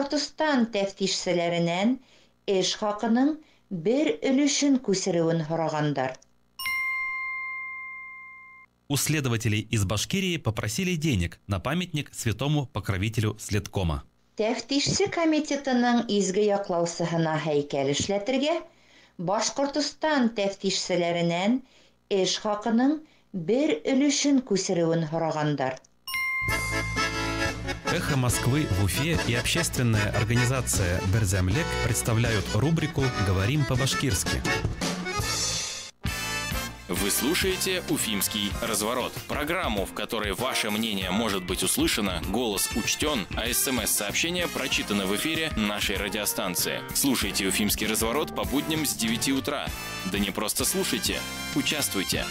Башкортостан тәфтишчеләреннән эш хакының бер өлешен күчерүен һорагандар. У следователей из Башкирии попросили денег на памятник святому покровителю Следкома. Тәфтишче комитетының изге яклаусыһына һәйкәл эшләтергә Башкортостан тәфтишчеләреннән эш хакының бер өлешен күчерүен һорагандар. Эхо Москвы в Уфе и общественная организация «Берзямлек» представляют рубрику «Говорим по-башкирски». Вы слушаете «Уфимский разворот» – программу, в которой ваше мнение может быть услышано, голос учтен, а СМС-сообщения прочитаны в эфире нашей радиостанции. Слушайте «Уфимский разворот» по будням с 9 утра. Да не просто слушайте, участвуйте.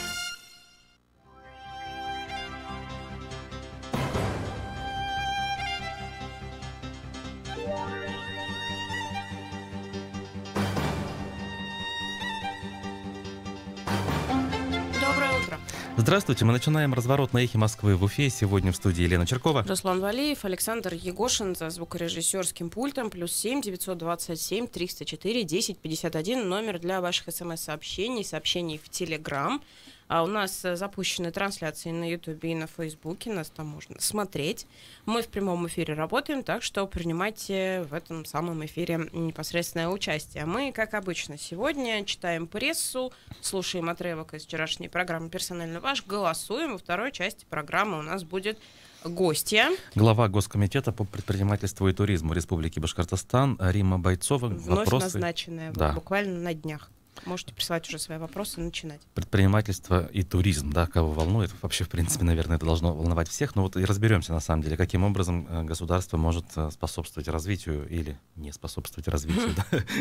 Здравствуйте, мы начинаем разворот на эхе Москвы в Уфе. Сегодня в студии Елена Черкова. Руслан Валиев, Александр Егошин за звукорежиссерским пультом. +7 927 304 10 51. Номер для ваших смс-сообщений, сообщений в Телеграм. А у нас запущены трансляции на Ютубе и на Фейсбуке. Нас там можно смотреть. Мы в прямом эфире работаем, так что принимайте в этом самом эфире непосредственное участие. Мы, как обычно, сегодня читаем прессу, слушаем отрывок из вчерашней программы «Персонально ваш», голосуем. Во второй части программы у нас будет гостья. Глава Госкомитета по предпринимательству и туризму Республики Башкортостан Римма Бойцова. Вновь назначенная, да, буквально на днях. Можете присылать уже свои вопросы и начинать. Предпринимательство и туризм, да, кого волнует? Вообще, в принципе, наверное, это должно волновать всех. Но вот и разберемся, на самом деле, каким образом государство может способствовать развитию или не способствовать развитию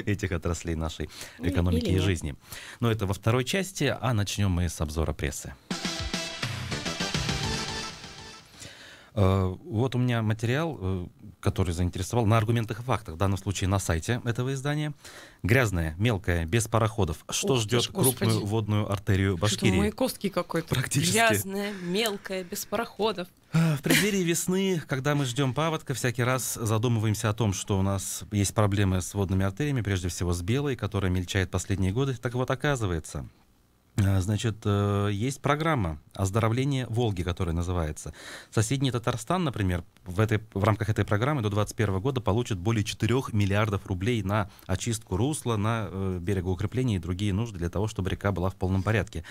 этих отраслей нашей экономики и жизни. Но это во второй части, а начнем мы с обзора прессы. Вот у меня материал, который заинтересовал на аргументах и фактах, в данном случае на сайте этого издания. Грязная, мелкая, без пароходов. Что ждет крупную водную артерию Башкирии? Что Маяковский какой-то. Практически. Грязная, мелкая, без пароходов. В преддверии весны, когда мы ждем паводка, всякий раз задумываемся о том, что у нас есть проблемы с водными артериями, прежде всего с Белой, которая мельчает последние годы. Так вот, оказывается, значит, есть программа оздоровления Волги, которая называется. Соседний Татарстан, например, в рамках этой программы до 2021 года получит более 4 миллиардов рублей на очистку русла, на берегоукрепление и другие нужды для того, чтобы река была в полном порядке.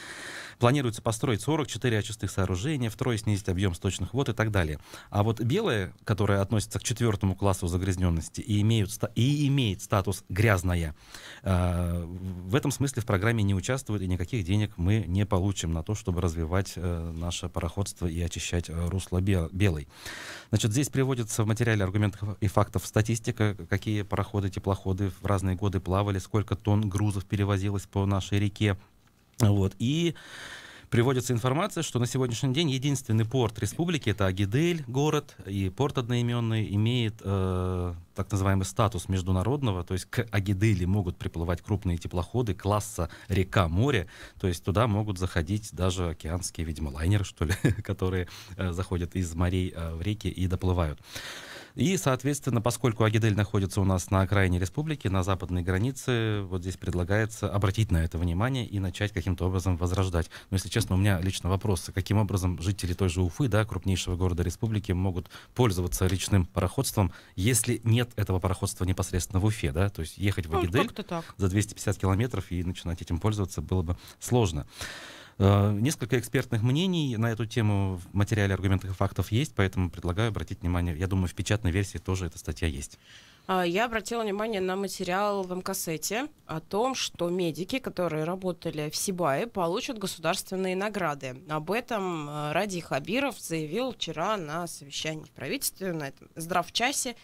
Планируется построить 44 очистных сооружения, втрое снизить объем сточных вод и так далее. А вот Белая, которая относится к 4 классу загрязненности и имеет статус грязная, в этом смысле в программе не участвует, и никаких денег мы не получим на то, чтобы развивать наше пароходство и очищать русло Белой. Значит, здесь приводится в материале аргументов и фактов статистика, какие пароходы, теплоходы в разные годы плавали, сколько тонн грузов перевозилось по нашей реке. Вот. И приводится информация, что на сегодняшний день единственный порт республики, это Агидель, город, и порт одноименный имеет так называемый статус международного, то есть к Агидели могут приплывать крупные теплоходы класса река-море, то есть туда могут заходить даже океанские, видимо, лайнеры, что ли, которые заходят из морей в реки и доплывают. И, соответственно, поскольку Агидель находится у нас на окраине республики, на западной границе, вот здесь предлагается обратить на это внимание и начать каким-то образом возрождать. Но, если честно, у меня лично вопрос, каким образом жители той же Уфы, да, крупнейшего города республики, могут пользоваться речным пароходством, если нет этого пароходства непосредственно в Уфе, да, то есть ехать в Агидель за 250 километров и начинать этим пользоваться было бы сложно. Несколько экспертных мнений на эту тему в материале аргументов и фактов есть, поэтому предлагаю обратить внимание. Я думаю, в печатной версии тоже эта статья есть. Я обратила внимание на материал в МКСЭТе о том, что медики, которые работали в Сибае, получат государственные награды. Об этом Ради Хабиров заявил вчера на совещании в правительстве, на этом здравчасе.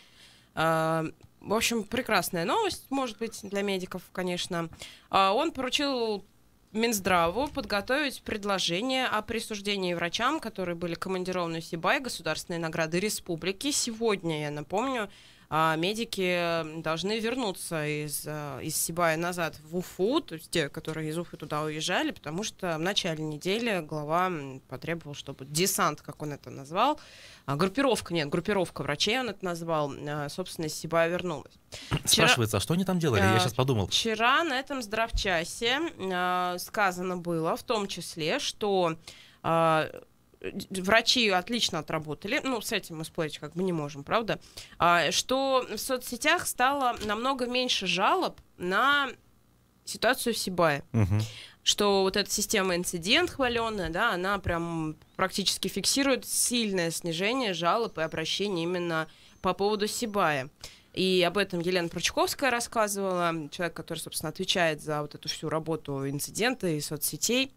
В общем, прекрасная новость, может быть, для медиков, конечно. Он поручил Минздраву подготовить предложение о присуждении врачам, которые были командированы в Сибай, государственной награды республики. Сегодня, я напомню, медики должны вернуться из Сибая назад в Уфу, то есть те, которые из Уфы туда уезжали, потому что в начале недели глава потребовал, чтобы десант, как он это назвал, группировка врачей он это назвал, собственно, из Сибая вернулась. Спрашивается, а что они там делали? Я сейчас подумал. Вчера на этом здравчасе сказано было, в том числе, что врачи отлично отработали, с этим мы спорить как бы не можем, правда, что в соцсетях стало намного меньше жалоб на ситуацию в Сибае. Что вот эта система инцидент хваленая, да, она прям практически фиксирует сильное снижение жалоб и обращений именно по поводу Сибая. И об этом Елена Прочковская рассказывала, человек, который, собственно, отвечает за вот эту всю работу инцидента и соцсетей.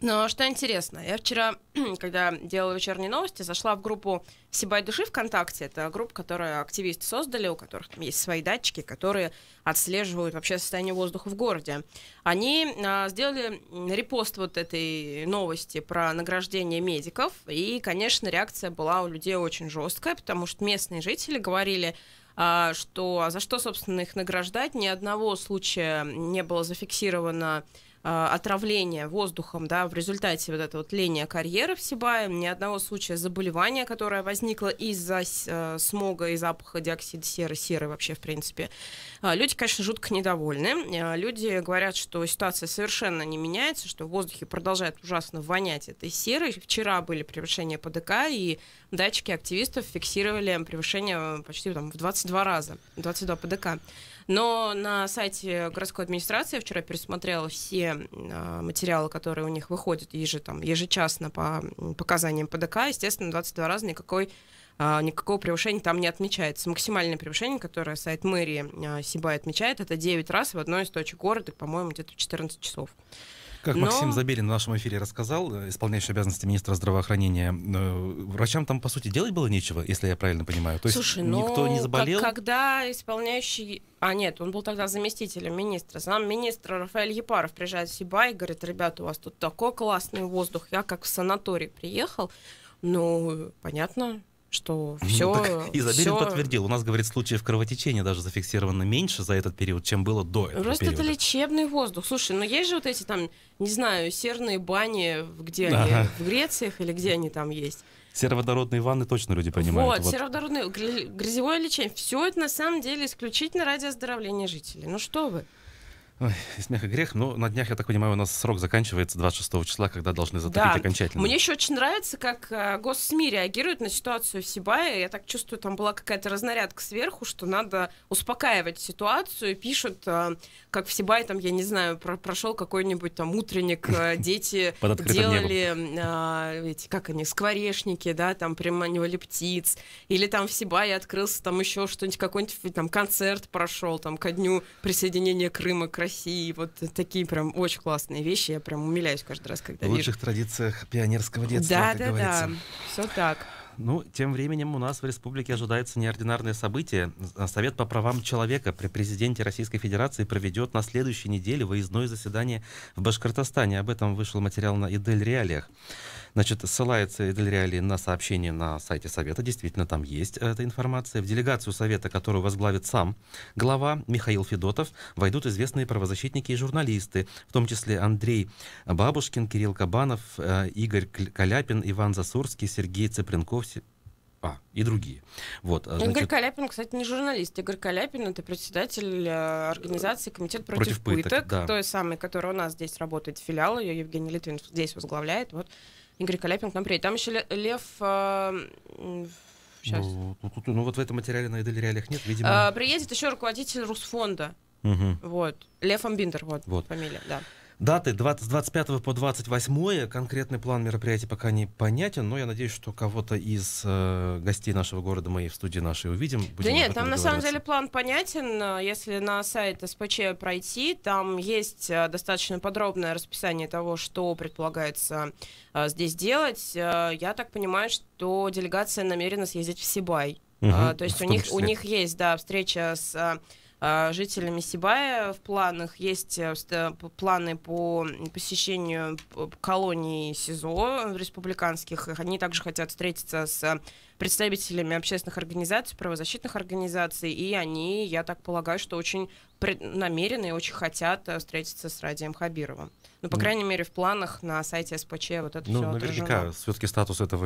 Но что интересно, я вчера, когда делала вечерние новости, зашла в группу «Сибай души» ВКонтакте. Это группа, которую активисты создали, у которых там есть свои датчики, которые отслеживают вообще состояние воздуха в городе. Они сделали репост вот этой новости про награждение медиков. И, конечно, реакция была у людей очень жесткая, потому что местные жители говорили, что за что, собственно, их награждать. Ни одного случая не было зафиксировано отравления воздухом, да, в результате вот этого тления карьера в Сибае, ни одного случая заболевания, которое возникло из-за смога и запаха диоксида серы вообще, в принципе. Люди, конечно, жутко недовольны. Люди говорят, что ситуация совершенно не меняется, что в воздухе продолжает ужасно вонять этой серой. Вчера были превышения ПДК, и датчики активистов фиксировали превышение почти в 22 раза, 22 ПДК. Но на сайте городской администрации я вчера пересмотрела все материалы, которые у них выходят ежечасно по показаниям ПДК. Естественно, 22 раза никакого превышения там не отмечается. Максимальное превышение, которое сайт мэрии Сибая отмечает, это 9 раз в одной из точек города, по-моему, где-то в 14 часов. Как Максим Забелин в нашем эфире рассказал, исполняющий обязанности министра здравоохранения, врачам там, по сути, делать было нечего, если я правильно понимаю. То есть никто не заболел? Когда исполняющий... Нет, он был тогда заместителем министра. Сам министр Рафаэль Епаров приезжает в Сибай и говорит: ребята, у вас тут такой классный воздух. Я как в санаторий приехал. Понятно, что все... И Забелин подтвердил. У нас, говорит, случаев кровотечения даже зафиксировано меньше за этот период, чем было до этого Просто периода. Это лечебный воздух. Слушай, есть же вот эти там, не знаю, серные бани, где они, в Грециях или где они там есть. Сероводородные ванны точно люди понимают. Сероводородные, грязевое лечение. Все это на самом деле исключительно ради оздоровления жителей. Что вы? Ой, смех и грех. Но на днях, я так понимаю, у нас срок заканчивается 26 числа, когда должны затопить окончательно. Мне еще очень нравится, как госсми реагирует на ситуацию в Сибае. Я так чувствую, там была какая-то разнарядка сверху, что надо успокаивать ситуацию. Пишут, как в Сибае, там, я не знаю, прошел какой-нибудь там утренник, дети делали эти, скворечники, да, там приманивали птиц. Или там в Сибае открылся там еще что-нибудь, какой-нибудь там концерт прошел там ко дню присоединения Крыма к России. Вот такие прям очень классные вещи. Я прям умиляюсь каждый раз, когда вижу. В лучших традициях пионерского детства, как говорится. Да, все так. Тем временем у нас в республике ожидается неординарное событие. Совет по правам человека при президенте Российской Федерации проведет на следующей неделе выездное заседание в Башкортостане. Об этом вышел материал на Идель Реалиях. Ссылается Идель Реалии на сообщение на сайте Совета. Действительно, там есть эта информация. В делегацию Совета, которую возглавит сам глава Михаил Федотов, войдут известные правозащитники и журналисты, в том числе Андрей Бабушкин, Кирилл Кабанов, Игорь Каляпин, Иван Засурский, Сергей Цыпленков и другие. Игорь Каляпин, кстати, не журналист. Игорь Каляпин — это председатель организации «Комитет против пыток», той самой, которая у нас здесь работает, филиал ее, Евгений Литвин здесь возглавляет. Игорь Каляпин к нам приедет. Там еще Лев... Сейчас. В этом материале на Идель Реалиях нет, видимо... Приедет еще руководитель Русфонда. Лев Амбиндер, фамилия, да. Даты с 25 по 28, конкретный план мероприятий пока не понятен, но я надеюсь, что кого-то из гостей нашего города мы в студии нашей увидим. Да нет, там на самом деле план понятен. Если на сайт СПЧ пройти, там есть достаточно подробное расписание того, что предполагается здесь делать. Я так понимаю, что делегация намерена съездить в Сибай. То есть у них есть, встреча с жителями Сибая в планах. Есть планы по посещению колоний СИЗО республиканских. Они также хотят встретиться с представителями общественных организаций, правозащитных организаций, и они, я так полагаю, что очень намерены и очень хотят встретиться с Радием Хабировым. Ну, по крайней мере, в планах на сайте СПЧ вот это все отражено. Наверняка, все-таки статус этого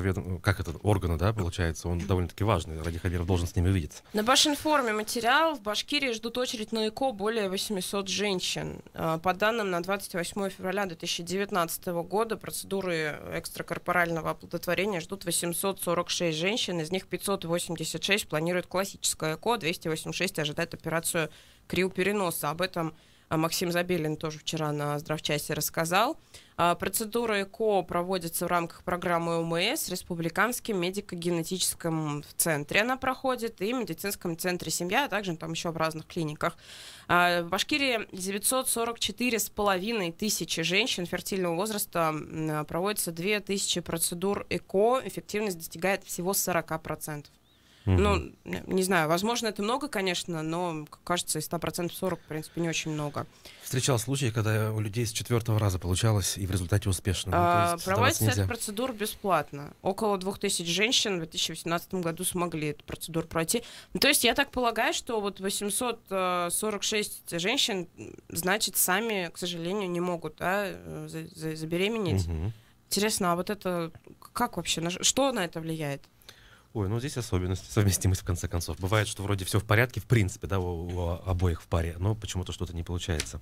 органа, да, получается, он довольно-таки важный. Ради Хабиров должен с ними увидеться. На Башинформе материал. В Башкирии ждут очередь на ЭКО более 800 женщин. По данным на 28 февраля 2019 года процедуры экстракорпорального оплодотворения ждут 846 женщин, из них 586 планируют классическое ЭКО, 286 ожидают операцию криопереноса. Об этом Максим Забелин тоже вчера на здравчасе рассказал. Процедура ЭКО проводится в рамках программы ОМС, Республиканским медико-генетическом центре она проходит, и медицинском центре «Семья», а также там еще в разных клиниках. В Башкирии 944,5 тысячи женщин фертильного возраста, проводится 2000 процедур ЭКО, эффективность достигает всего 40%. Ну, не знаю, возможно, это много, конечно, но, кажется, из 100% 40, в принципе, не очень много. Встречал случаи, когда у людей с 4-го раза получалось, и в результате успешно. Проводится эта процедура бесплатно. Около 2000 женщин в 2018 году смогли эту процедуру пройти. Ну, то есть я так полагаю, что вот 846 женщин, значит, сами, к сожалению, не могут, да, забеременеть. Интересно, а вот это как вообще, что на это влияет? Ой, ну здесь особенность, совместимость в конце концов. Бывает, что вроде все в порядке, в принципе, да, у обоих в паре, но почему-то что-то не получается.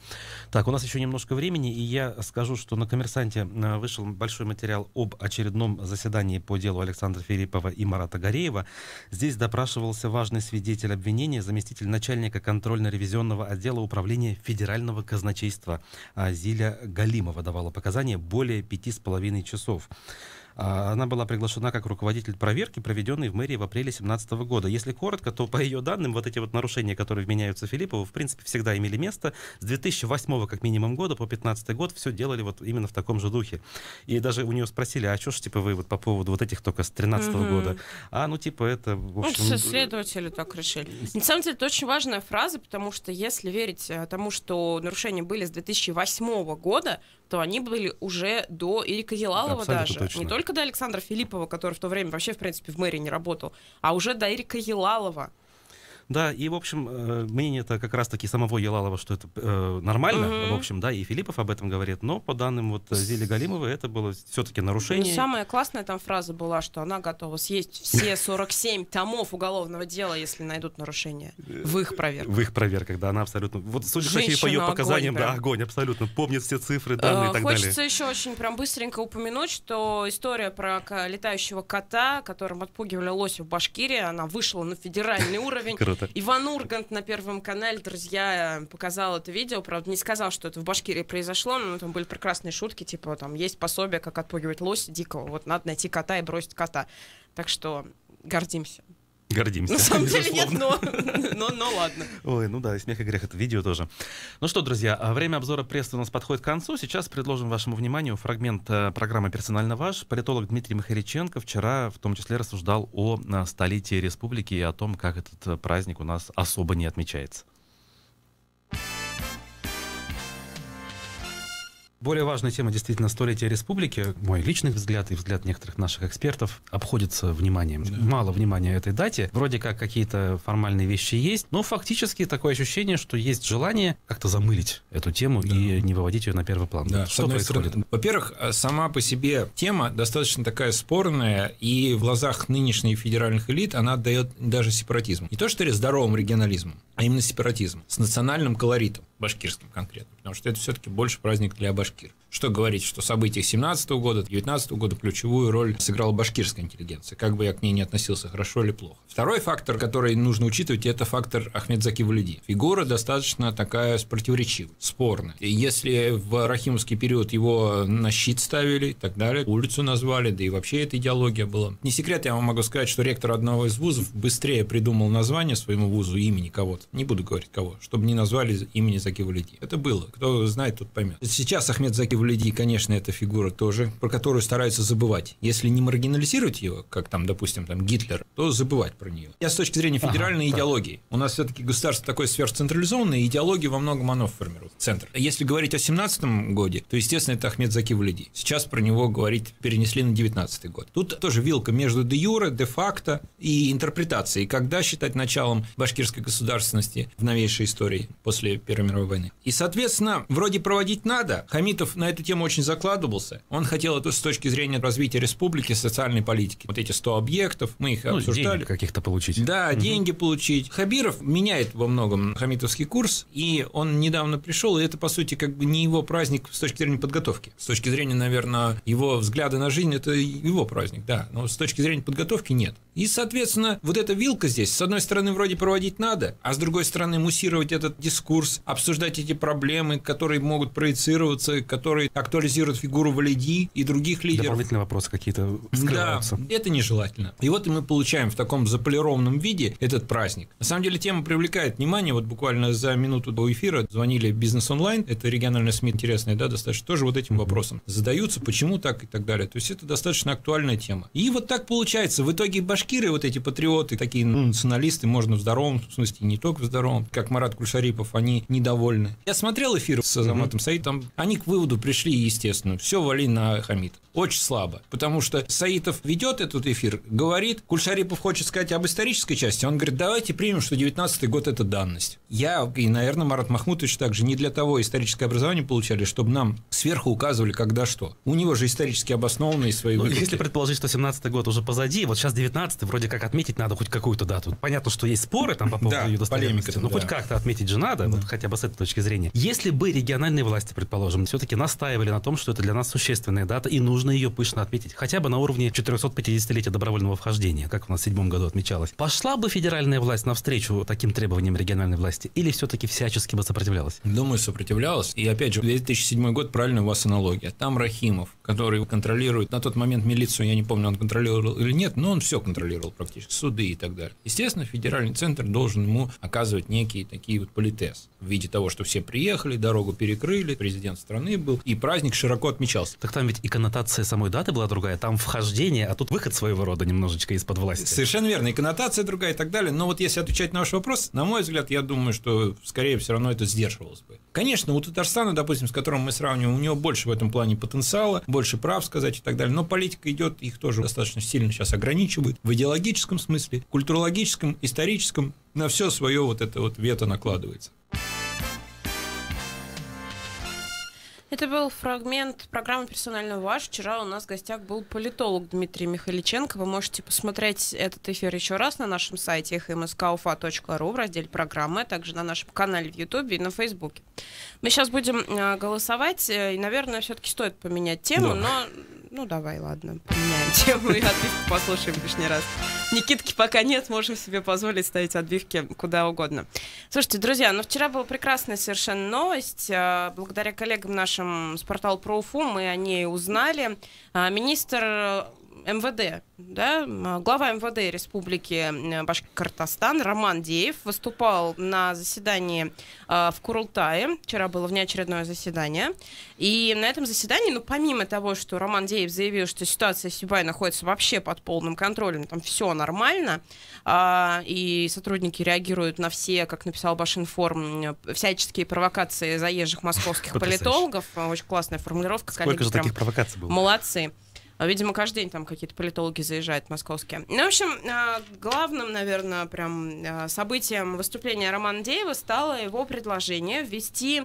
Так, у нас еще немножко времени, и я скажу, что на «Коммерсанте» вышел большой материал об очередном заседании по делу Александра Филиппова и Марата Гореева. Здесь допрашивался важный свидетель обвинения, заместитель начальника контрольно-ревизионного отдела управления федерального казначейства Зиля Галимова давала показания более 5,5 часов. Она была приглашена как руководитель проверки, проведенной в мэрии в апреле 2017 года. Если коротко, то по ее данным, вот эти вот нарушения, которые вменяются Филиппову, в принципе, всегда имели место. С 2008 как минимум года по 2015 год все делали вот именно в таком же духе. И даже у нее спросили, а что ж, типа, вы вот по поводу вот этих только с 2013 года? Ну, типа, это, в общем... Ну, следователи так решили. На самом деле, это очень важная фраза, потому что если верить тому, что нарушения были с 2008 года, то они были уже до Эрика Елалова. Абсолютно даже. Точно. Не только до Александра Филиппова, который в то время вообще, в принципе, в мэрии не работал, а уже до Эрика Елалова. Да, и, в общем, мнение-то как раз-таки самого Елалова, что это нормально, в общем, да, и Филиппов об этом говорит, но по данным вот Зили Галимовой это было все-таки нарушение. Ну, самая классная там фраза была, что она готова съесть все 47 томов уголовного дела, если найдут нарушения в их проверках. В их проверках, да, она абсолютно... Вот, судя по ее показаниям, да, огонь, абсолютно, помнит все цифры, данные и так далее. Хочется еще очень прям быстренько упомянуть, что история про летающего кота, которым отпугивали лося в Башкирии, она вышла на федеральный уровень. Иван Ургант на Первом канале, друзья, показал это видео, правда, не сказал, что это в Башкирии произошло, но там были прекрасные шутки, типа, там, есть пособие, как отпугивать лося дикого, вот, надо найти кота и бросить кота. Так что гордимся. Гордимся. На самом деле нет, но ладно. Ой, ну да, и смех и грех, это видео тоже. Ну что, друзья, время обзора прессы у нас подходит к концу. Сейчас предложим вашему вниманию фрагмент программы «Персонально ваш». Политолог Дмитрий Михариченко вчера в том числе рассуждал о столетии республики и о том, как этот праздник у нас особо не отмечается. Более важная тема действительно столетия республики. Мой личный взгляд и взгляд некоторых наших экспертов обходится вниманием. Да. Мало внимания этой дате. Вроде как какие-то формальные вещи есть, но фактически такое ощущение, что есть желание как-то замылить эту тему и не выводить ее на первый план. Да. Что происходит? Во-первых, сама по себе тема достаточно такая спорная, и в глазах нынешних федеральных элит она отдает даже сепаратизм. Не то, что здоровым регионализмом, а именно сепаратизм с национальным колоритом, башкирским конкретно, потому что это все-таки больше праздник для башкир. Что говорить, что события 17 года, 19 года ключевую роль сыграла башкирская интеллигенция, как бы я к ней не относился, хорошо или плохо. Второй фактор, который нужно учитывать, это фактор Ахмедзаки Валиди. Фигура достаточно такая противоречивая, спорная. И если в рахимовский период его на щит ставили и так далее, улицу назвали, да и вообще эта идеология была. Не секрет, я вам могу сказать, что ректор одного из вузов быстрее придумал название своему вузу, имени кого-то, не буду говорить кого, чтобы не назвали имени Заки Валиди. Это было. Кто знает, тот поймет. Сейчас Ахмедзаки Валиди Валиди, конечно, эта фигура тоже, про которую стараются забывать. Если не маргинализировать ее, как там, допустим, там Гитлер, то забывать про нее. Я с точки зрения федеральной идеологии. У нас все-таки государство такое сверхцентрализованное, и идеологию во многом оно формирует. Центр. Если говорить о 17-м годе, то, естественно, это Ахмед Заки Валиди. Сейчас про него говорить перенесли на 19-й год. Тут тоже вилка между де юре, де факто и интерпретацией, когда считать началом башкирской государственности в новейшей истории после Первой мировой войны. И, соответственно, вроде проводить надо. Хамитов на эту тему очень закладывался. Он хотел это с точки зрения развития республики, социальной политики. Вот эти 100 объектов, мы их обсуждали. Денег каких-то получить. Да, деньги получить. Хабиров меняет во многом хамитовский курс, и он недавно пришел, и это, по сути, как бы не его праздник с точки зрения подготовки. С точки зрения, наверное, его взгляда на жизнь, это его праздник, да, но с точки зрения подготовки нет. И, соответственно, вот эта вилка здесь, с одной стороны, вроде проводить надо, а с другой стороны, муссировать этот дискурс, обсуждать эти проблемы, которые могут проецироваться, которые актуализируют фигуру Валиди и других лидеров. Дополнительные вопросы какие-то скрываются. Да, это нежелательно. И вот мы получаем в таком заполированном виде этот праздник. На самом деле, тема привлекает внимание. Вот буквально за минуту до эфира звонили Бизнес Онлайн, это региональная СМИ интересная, да, достаточно, тоже вот этим вопросом задаются, почему так и так далее. То есть это достаточно актуальная тема. И вот так получается. В итоге башкиры, вот эти патриоты, такие националисты, можно в здоровом смысле, не только в здоровом, как Марат Кульшарипов, они недовольны. Я смотрел эфир с Азаматом Саитом, они к выводу пришли, естественно, все вали на Хамита. Очень слабо, потому что Саитов ведет этот эфир, говорит, Кульшарипов хочет сказать об исторической части, он говорит, давайте примем, что 19-й год – это данность. Я и, наверное, Марат Махмутович также не для того историческое образование получали, чтобы нам сверху указывали, когда что. У него же исторически обоснованные свои выкладки. Если предположить, что 17-й год уже позади, вот сейчас 19-й, вроде как отметить надо хоть какую-то дату. Понятно, что есть споры там по поводу ее достоверности, но хоть как-то отметить же надо, вот хотя бы с этой точки зрения. Если бы региональные власти, предположим, все-таки настаивали на том, что это для нас существенная дата, и нужно ее пышно отметить, хотя бы на уровне 450-летия добровольного вхождения, как у нас в 7 году отмечалось, пошла бы федеральная власть навстречу таким требованиям региональной власти, или все-таки всячески бы сопротивлялась? Думаю, сопротивлялась. И опять же, 2007 год, правильно у вас аналогия. Там Рахимов, который контролирует на тот момент милицию, я не помню, он контролировал или нет, но он все контролировал практически, суды и так далее. Естественно, федеральный центр должен ему оказывать некие такие вот политез в виде того, что все приехали, дорогу перекрыли, президент страны был, и праздник широко отмечался. Так там ведь и коннотация самой даты была другая, там вхождение, а тут выход своего рода немножечко из-под власти. Совершенно верно, и коннотация другая и так далее, но вот если отвечать на ваш вопрос, на мой взгляд, я думаю, что скорее все равно это сдерживалось бы. Конечно, у Татарстана, допустим, с которым мы сравниваем, у него больше в этом плане потенциала, больше прав сказать и так далее, но политика идет, их тоже достаточно сильно сейчас ограничивает в идеологическом смысле, культурологическом, историческом, на все свое вот это вот вето накладывается. Это был фрагмент программы «Персонально ваш». Вчера у нас в гостях был политолог Дмитрий Михайличенко. Вы можете посмотреть этот эфир еще раз на нашем сайте hmskaufa.ru в разделе «Программы», а также на нашем канале в Ютубе и на Фейсбуке. Мы сейчас будем голосовать, и, наверное, все-таки стоит поменять тему, но... Ну, давай, ладно, поменяем тему и отбивку послушаем лишний раз. Никитки пока нет, можем себе позволить ставить отбивки куда угодно. Слушайте, друзья, ну вчера была прекрасная совершенно новость. Благодаря коллегам нашим с портала ПроУФУ мы о ней узнали. Министр МВД, да, глава МВД Республики Башкортостан Роман Деев выступал на заседании в Курултае. Вчера было внеочередное заседание. И на этом заседании, ну, помимо того, что Роман Деев заявил, что ситуация в Сибай находится вообще под полным контролем, там все нормально, и сотрудники реагируют на все, как написал Башинформ, всяческие провокации заезжих московских политологов. Очень классная формулировка. Сколько же таких провокаций было? Молодцы. Видимо, каждый день там какие-то политологи заезжают московские. Ну, в общем, главным, наверное, прям событием выступления Романа Деева стало его предложение ввести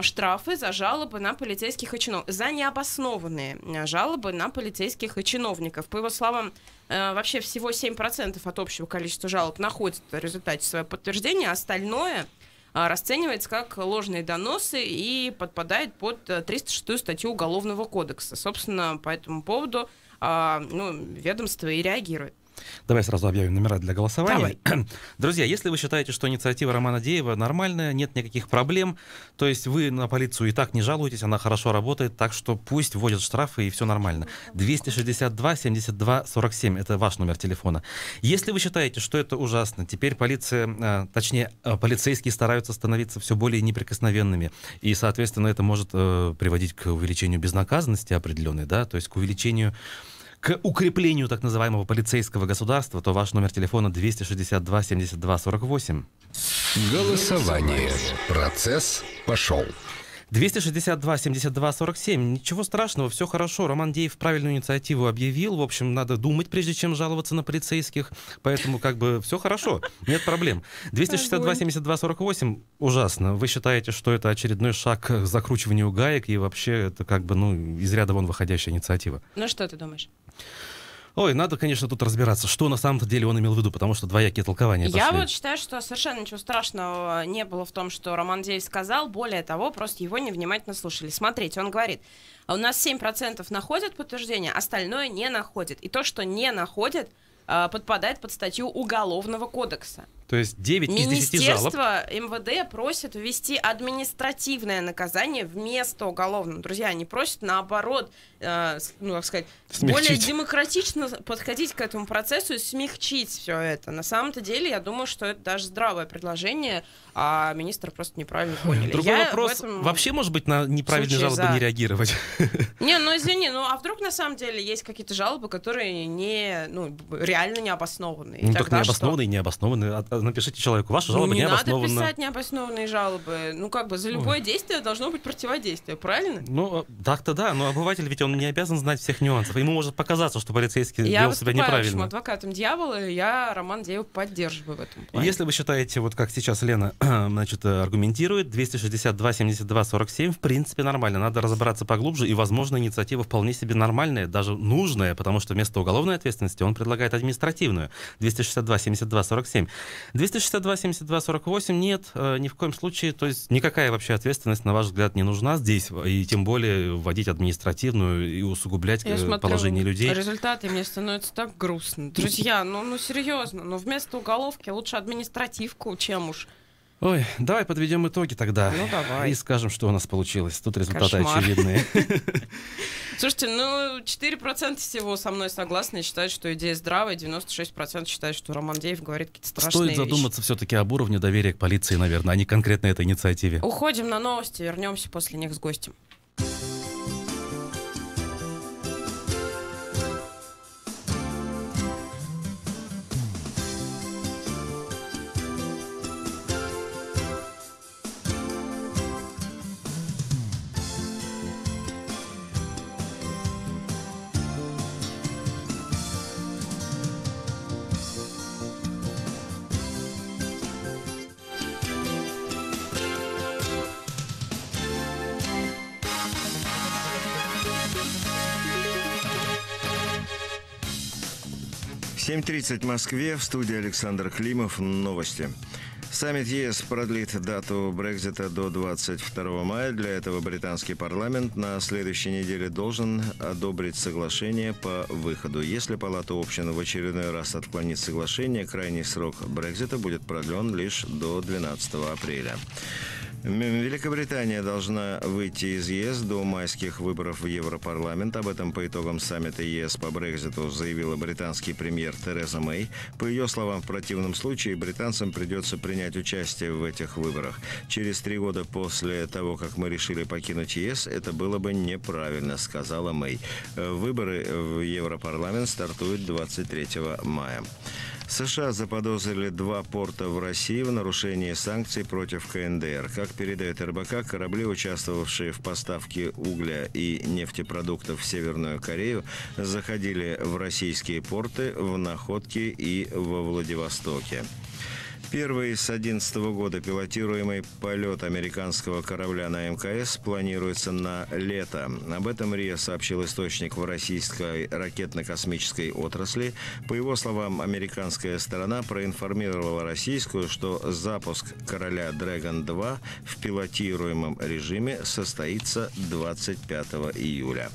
штрафы за жалобы на полицейских и чиновников, за необоснованные жалобы на полицейских и чиновников. По его словам, вообще всего 7% от общего количества жалоб находят в результате своего подтверждения, а остальное расценивается как ложные доносы и подпадает под 306-ю статью Уголовного кодекса. Собственно, по этому поводу ведомство и реагирует. Давай сразу объявим номера для голосования. Давай. Друзья, если вы считаете, что инициатива Романа Деева нормальная, нет никаких проблем, то есть вы на полицию и так не жалуетесь, она хорошо работает, так что пусть вводят штрафы и все нормально. 262-72-47, это ваш номер телефона. Если вы считаете, что это ужасно, теперь полиция, точнее, полицейские стараются становиться все более неприкосновенными, и, соответственно, это может приводить к увеличению безнаказанности определенной, да, то есть к укреплению так называемого полицейского государства, то ваш номер телефона 262-72-48. Голосование. Процесс пошел. 262-72-47. Ничего страшного, все хорошо. Роман Деев правильную инициативу объявил. В общем, надо думать, прежде чем жаловаться на полицейских. Поэтому как бы все хорошо, нет проблем. 262-72-48 ужасно. Вы считаете, что это очередной шаг к закручиванию гаек, и вообще это как бы, из ряда вон выходящая инициатива. Ну что ты думаешь? Ой, надо, конечно, тут разбираться, что на самом-то деле он имел в виду, потому что двоякие толкования пошли. Я вот считаю, что совершенно ничего страшного не было в том, что Роман Деев сказал. Более того, просто его невнимательно слушали. Смотрите, он говорит, у нас 7% находят подтверждение, остальное не находит. И то, что не находит, подпадает под статью Уголовного кодекса. То есть 9 из 10 жалоб. Министерство МВД просит ввести административное наказание вместо уголовного. Друзья, они просят, наоборот, как сказать, более демократично подходить к этому процессу и смягчить все это. На самом-то деле, я думаю, что это даже здравое предложение, а министры просто неправильно поняли. Другой вопрос, вообще, может быть, на неправильные жалобы не реагировать? Не, извини, а вдруг на самом деле есть какие-то жалобы, которые реально необоснованные? Ну, так необоснованные, необоснованные. Напишите человеку, ваша жалоба необоснованна. Не надо писать необоснованные жалобы. За любое действие должно быть противодействие, правильно? Так-то да, но обыватель ведь он не обязан знать всех нюансов. Ему может показаться, что полицейский вел себя неправильно. Я выступаю адвокатом дьявола, и я Роман Деева поддерживаю в этом плане. Если вы считаете, вот как сейчас Лена аргументирует, 262-72-47 в принципе нормально. Надо разобраться поглубже, и, возможно, инициатива вполне себе нормальная, даже нужная, потому что вместо уголовной ответственности он предлагает административную. 262-72-47. 262-72-48 нет, ни в коем случае, то есть никакая вообще ответственность, на ваш взгляд, не нужна здесь, и тем более вводить административную и усугублять положение людей. Результаты, мне становится так грустно. Друзья, серьезно, вместо уголовки лучше административку, чем уж. Ой, давай подведем итоги тогда. Давай. И скажем, что у нас получилось. Тут результаты очевидные. Слушайте, 4% всего со мной согласны и считают, что идея здравая, 96% считают, что Роман Деев говорит какие-то страшные вещи. Стоит задуматься все-таки об уровне доверия к полиции, наверное, а не конкретно этой инициативе. Уходим на новости, вернемся после них с гостем. В 7:30 в Москве, в студии Александр Климов. Новости. Саммит ЕС продлит дату Брексита до 22 мая. Для этого британский парламент на следующей неделе должен одобрить соглашение по выходу. Если Палата общин в очередной раз отклонит соглашение, крайний срок Брексита будет продлен лишь до 12 апреля. Великобритания должна выйти из ЕС до майских выборов в Европарламент. Об этом по итогам саммита ЕС по Брекситу заявила британский премьер Тереза Мэй. По ее словам, в противном случае британцам придется принять участие в этих выборах. Через 3 года после того, как мы решили покинуть ЕС, это было бы неправильно, сказала Мэй. Выборы в Европарламент стартуют 23 мая. США заподозрили 2 порта в России в нарушении санкций против КНДР. Как передает РБК, корабли, участвовавшие в поставке угля и нефтепродуктов в Северную Корею, заходили в российские порты в Находке и во Владивостоке. Первый с 2011 года пилотируемый полет американского корабля на МКС планируется на лето. Об этом РИА сообщил источник в российской ракетно-космической отрасли. По его словам, американская сторона проинформировала российскую, что запуск короля Dragon-2 в пилотируемом режиме состоится 25 июля.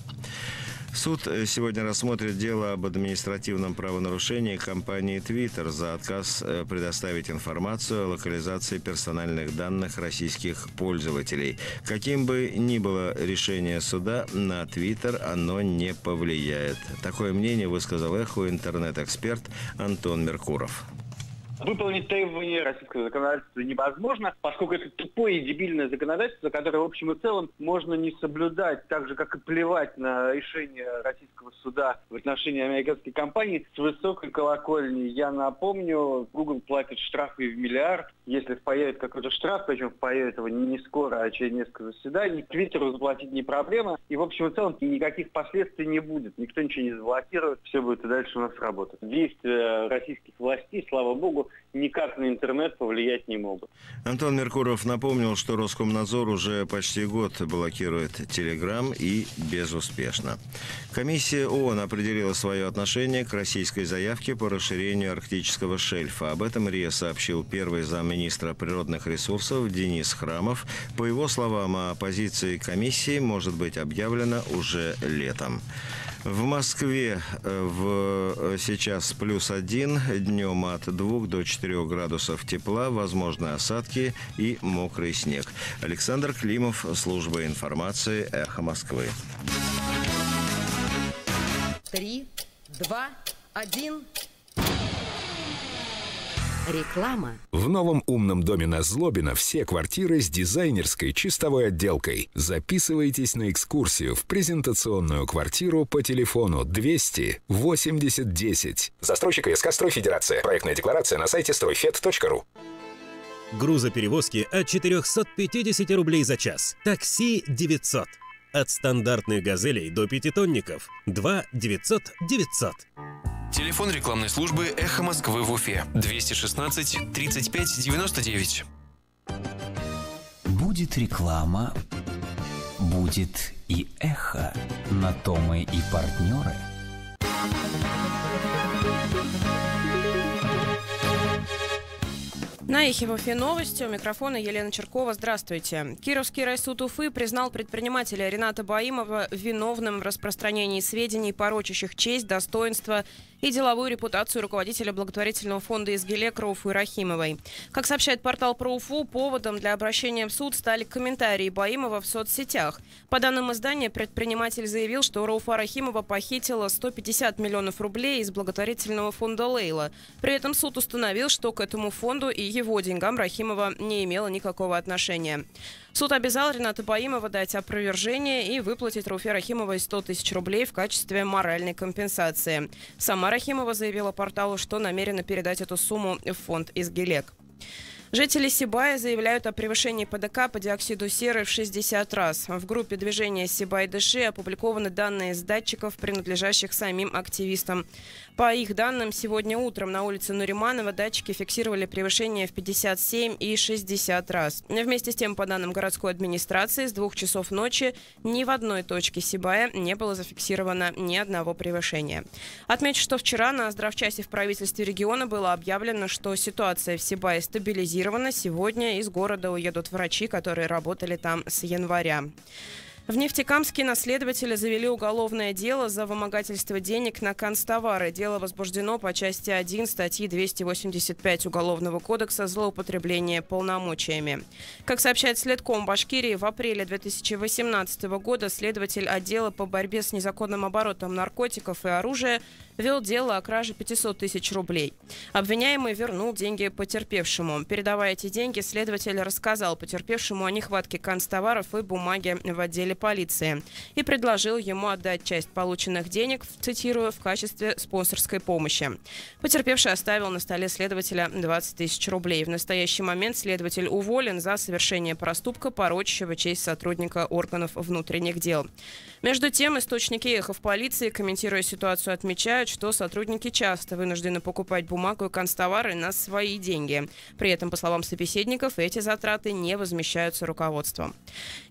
Суд сегодня рассмотрит дело об административном правонарушении компании Twitter за отказ предоставить информацию о локализации персональных данных российских пользователей. Каким бы ни было решение суда, на Twitter оно не повлияет. Такое мнение высказал «Эхо» интернет-эксперт Антон Меркуров. Выполнить требования российского законодательства невозможно, поскольку это тупое и дебильное законодательство, которое в общем и целом можно не соблюдать, так же, как и плевать на решение российского суда в отношении американской компании с высокой колокольни. Я напомню, Google платит штрафы в миллиард. Если появится какой-то штраф, причем появится его не скоро, а через несколько заседаний, Твиттеру заплатить не проблема. И в общем и целом никаких последствий не будет. Никто ничего не заблокирует, все будет и дальше у нас работать. Действия российских властей, слава богу, никак на интернет повлиять не могут. Антон Меркуров напомнил, что Роскомнадзор уже почти год блокирует Telegram и безуспешно. Комиссия ООН определила свое отношение к российской заявке по расширению арктического шельфа. Об этом РИА сообщил первый замминистра природных ресурсов Денис Храмов. По его словам, о позиции комиссии может быть объявлено уже летом. В Москве сейчас +1, днем от 2 до 4 градусов тепла, возможны осадки и мокрый снег. Александр Климов, служба информации «Эхо Москвы». 3, 2, 1... Реклама. В новом умном доме на Злобина все квартиры с дизайнерской чистовой отделкой. Записывайтесь на экскурсию в презентационную квартиру по телефону 200 80 10. Застройщик ИСК «Стройфедерация». Проектная декларация на сайте стройфед.ру. Грузоперевозки от 450 рублей за час. Такси 900. От стандартных «Газелей» до пятитонников 2 900 900. Телефон рекламной службы «Эхо Москвы» в Уфе. 216 35 99. Будет реклама, будет и эхо. На то мы и партнеры. На Эхе в Уфе новости. У микрофона Елена Черкова. Здравствуйте. Кировский райсуд Уфы признал предпринимателя Рената Баимова виновным в распространении сведений, порочащих честь, достоинство и деловую репутацию руководителя благотворительного фонда «Изгелек» Рауфы Рахимовой. Как сообщает портал про Уфу, поводом для обращения в суд стали комментарии Баимова в соцсетях. По данным издания, предприниматель заявил, что Рауфа Рахимова похитила 150 миллионов рублей из благотворительного фонда «Лейла». При этом суд установил, что к этому фонду и его деньгам Рахимова не имела никакого отношения. Суд обязал Рената Баимова дать опровержение и выплатить Рауфе Рахимовой 100 тысяч рублей в качестве моральной компенсации. Сама Рахимова заявила порталу, что намерена передать эту сумму в фонд «Изгелек». Жители Сибая заявляют о превышении ПДК по диоксиду серы в 60 раз. В группе движения «Сибай-Дыши» опубликованы данные с датчиков, принадлежащих самим активистам. По их данным, сегодня утром на улице Нуриманова датчики фиксировали превышение в 57 и 60 раз. Вместе с тем, по данным городской администрации, с 2 часов ночи ни в одной точке Сибая не было зафиксировано ни одного превышения. Отмечу, что вчера на здравчасе в правительстве региона было объявлено, что ситуация в Сибае стабилизирована. Сегодня из города уедут врачи, которые работали там с января. В Нефтекамске на следователя завели уголовное дело за вымогательство денег на канцтовары. Дело возбуждено по части 1 статьи 285 Уголовного кодекса «Злоупотребление полномочиями». Как сообщает Следком Башкирии, в апреле 2018 года следователь отдела по борьбе с незаконным оборотом наркотиков и оружия вел дело о краже 500 тысяч рублей. Обвиняемый вернул деньги потерпевшему. Передавая эти деньги, следователь рассказал потерпевшему о нехватке канцтоваров и бумаги в отделе полиции и предложил ему отдать часть полученных денег, цитирую, в качестве спонсорской помощи. Потерпевший оставил на столе следователя 20 тысяч рублей. В настоящий момент следователь уволен за совершение проступка, порочащего честь сотрудника органов внутренних дел. Между тем, источники «Эхо» в полиции, комментируя ситуацию, отмечают, что сотрудники часто вынуждены покупать бумагу и канцтовары на свои деньги. При этом, по словам собеседников, эти затраты не возмещаются руководством.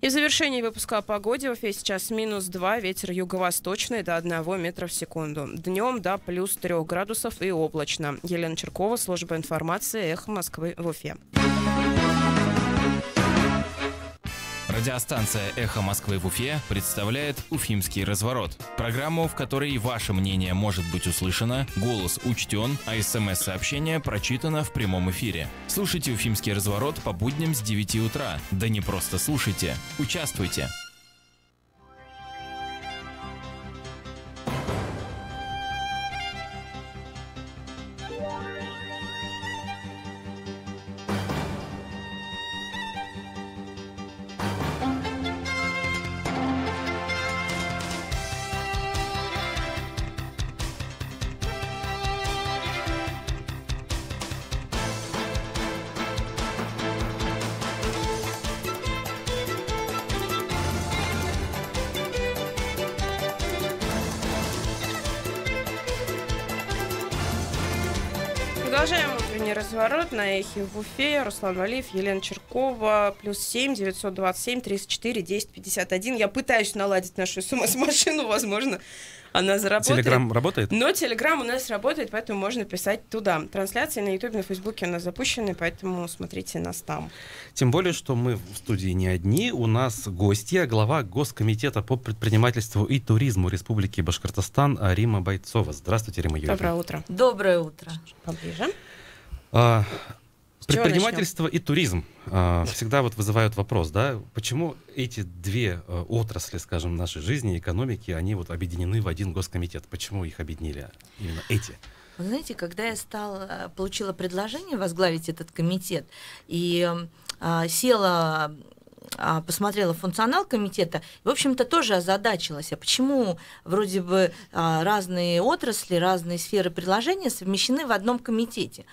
И в завершении выпуска о погоде. В Уфе сейчас -2, ветер юго-восточный до 1 метра в секунду. Днем до +3 градусов и облачно. Елена Черкова, служба информации, «Эхо Москвы» в Уфе. Радиостанция «Эхо Москвы» в Уфе представляет «Уфимский разворот». Программу, в которой ваше мнение может быть услышано, голос учтен, а СМС-сообщение прочитано в прямом эфире. Слушайте «Уфимский разворот» по будням с 9 утра. Да не просто слушайте, участвуйте. Продолжаем утренний разворот на Эхе в Уфе. Руслан Валиев, Елена Черкова. +7 927 34 10 51. Я пытаюсь наладить нашу СМС-машину, возможно, она заработает. Телеграм работает? Но Телеграм у нас работает, поэтому можно писать туда. Трансляции на Ютубе, на Фейсбуке у нас запущены, поэтому смотрите нас там. Тем более, что мы в студии не одни. У нас гостья, глава Госкомитета по предпринимательству и туризму Республики Башкортостан Рима Бойцова. Здравствуйте, Рима Юрьевна. Доброе утро. Доброе утро. Поближе. Предпринимательство и туризм всегда вот вызывают вопрос, да, почему эти две отрасли, скажем, нашей жизни, экономики, они вот объединены в один госкомитет? Почему их объединили именно эти? Вы знаете, когда я получила предложение возглавить этот комитет и села, посмотрела функционал комитета, в общем-то, тоже озадачилась. А почему вроде бы разные отрасли, разные сферы предложения совмещены в одном комитете?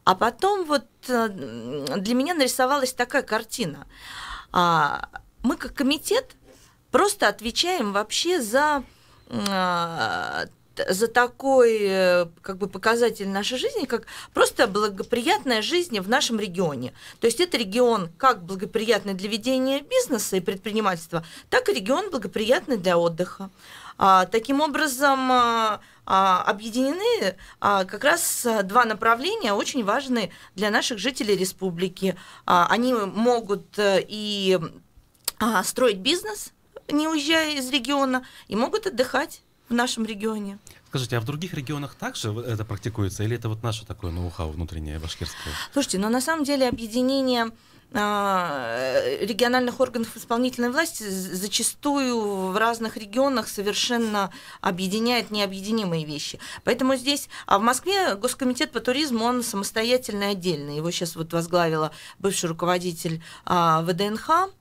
А потом вот для меня нарисовалась такая картина. Мы как комитет просто отвечаем вообще за такой как бы показатель нашей жизни, как просто благоприятная жизнь в нашем регионе. То есть это регион как благоприятный для ведения бизнеса и предпринимательства, так и регион благоприятный для отдыха. Таким образом, объединены как раз два направления, очень важные для наших жителей республики. Они могут и строить бизнес, не уезжая из региона, и могут отдыхать в нашем регионе. Скажите, а в других регионах также это практикуется, или это вот наше такое ноу-хау внутреннее, башкирское? Слушайте, но на самом деле объединение региональных органов исполнительной власти зачастую в разных регионах совершенно объединяет необъединимые вещи. Поэтому здесь, в Москве Госкомитет по туризму, он самостоятельный, отдельный. Его сейчас вот возглавила бывший руководитель ВДНХ,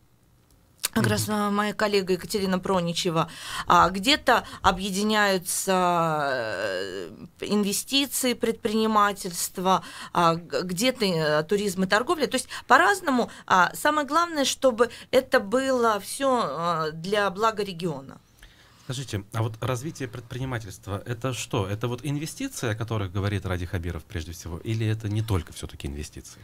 как раз моя коллега Екатерина Проничева. Где-то объединяются инвестиции, предпринимательство, где-то туризм и торговля. То есть по-разному. Самое главное, чтобы это было все для блага региона. Скажите, а вот развитие предпринимательства, это что? Это вот инвестиции, о которых говорит Ради Хабиров прежде всего, или это не только все-таки инвестиции?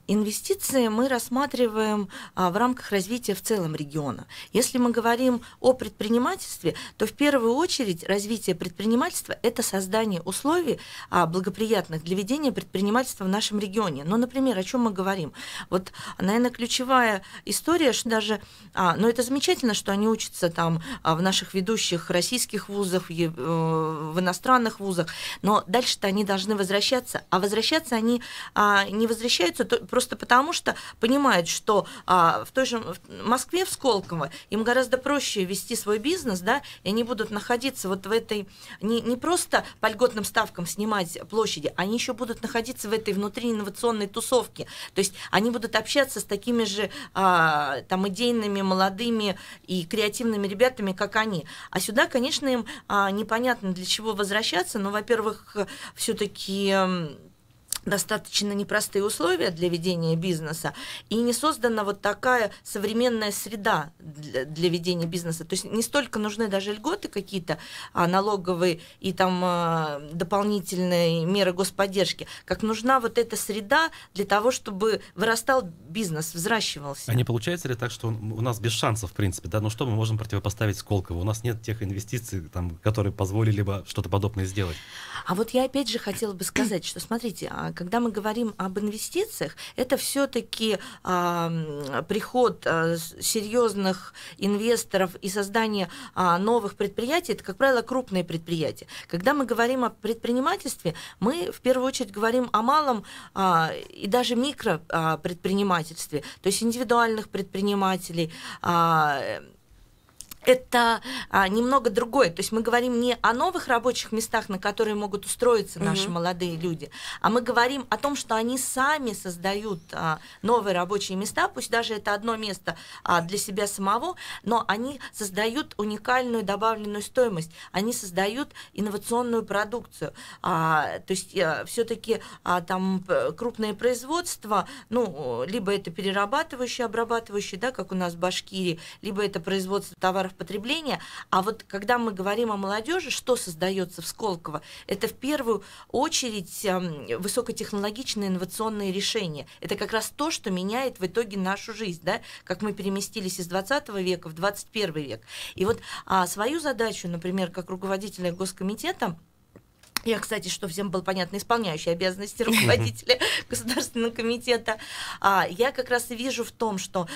Инвестиции мы рассматриваем в рамках развития в целом региона. Если мы говорим о предпринимательстве, то в первую очередь развитие предпринимательства – это создание условий благоприятных для ведения предпринимательства в нашем регионе. Ну, например, о чем мы говорим? Вот, наверное, ключевая история, что даже, это замечательно, что они учатся там в наших ведущих российских вузах, в иностранных вузах, но дальше-то они должны возвращаться, а возвращаться они не возвращаются просто потому, что понимают, что в той же Москве, в Сколково, им гораздо проще вести свой бизнес, да, и они будут находиться вот в этой, не просто по льготным ставкам снимать площади, они еще будут находиться в этой внутриинновационной тусовке. То есть они будут общаться с такими же там идейными, молодыми и креативными ребятами, как они. А сюда, конечно, им непонятно, для чего возвращаться, но, во-первых, все-таки достаточно непростые условия для ведения бизнеса, и не создана вот такая современная среда для ведения бизнеса. То есть не столько нужны даже льготы какие-то налоговые и там дополнительные меры господдержки, как нужна вот эта среда для того, чтобы вырастал бизнес, взращивался. А не получается ли так, что у нас без шансов, в принципе, да? Ну что мы можем противопоставить Сколково? У нас нет тех инвестиций, там, которые позволили бы что-то подобное сделать. А вот я опять же хотела бы сказать, что, смотрите, когда мы говорим об инвестициях, это все-таки приход серьезных инвесторов и создание новых предприятий, это, как правило, крупные предприятия. Когда мы говорим о предпринимательстве, мы в первую очередь говорим о малом и даже микропредпринимательстве, то есть индивидуальных предпринимателей. Это немного другое. То есть мы говорим не о новых рабочих местах, на которые могут устроиться наши молодые люди, а мы говорим о том, что они сами создают новые рабочие места, пусть даже это одно место для себя самого, но они создают уникальную добавленную стоимость, они создают инновационную продукцию. То есть все-таки там крупное производство, ну, либо это перерабатывающее, обрабатывающее, да, как у нас в Башкирии, либо это производство товаров потребления. А вот когда мы говорим о молодежи, что создается в Сколково, это в первую очередь высокотехнологичные инновационные решения. Это как раз то, что меняет в итоге нашу жизнь, да, как мы переместились из 20 века в 21 век. И вот свою задачу, например, как руководителя Госкомитета, я, кстати, что всем было понятно, исполняющая обязанности руководителя Государственного комитета, я как раз и вижу в том, что,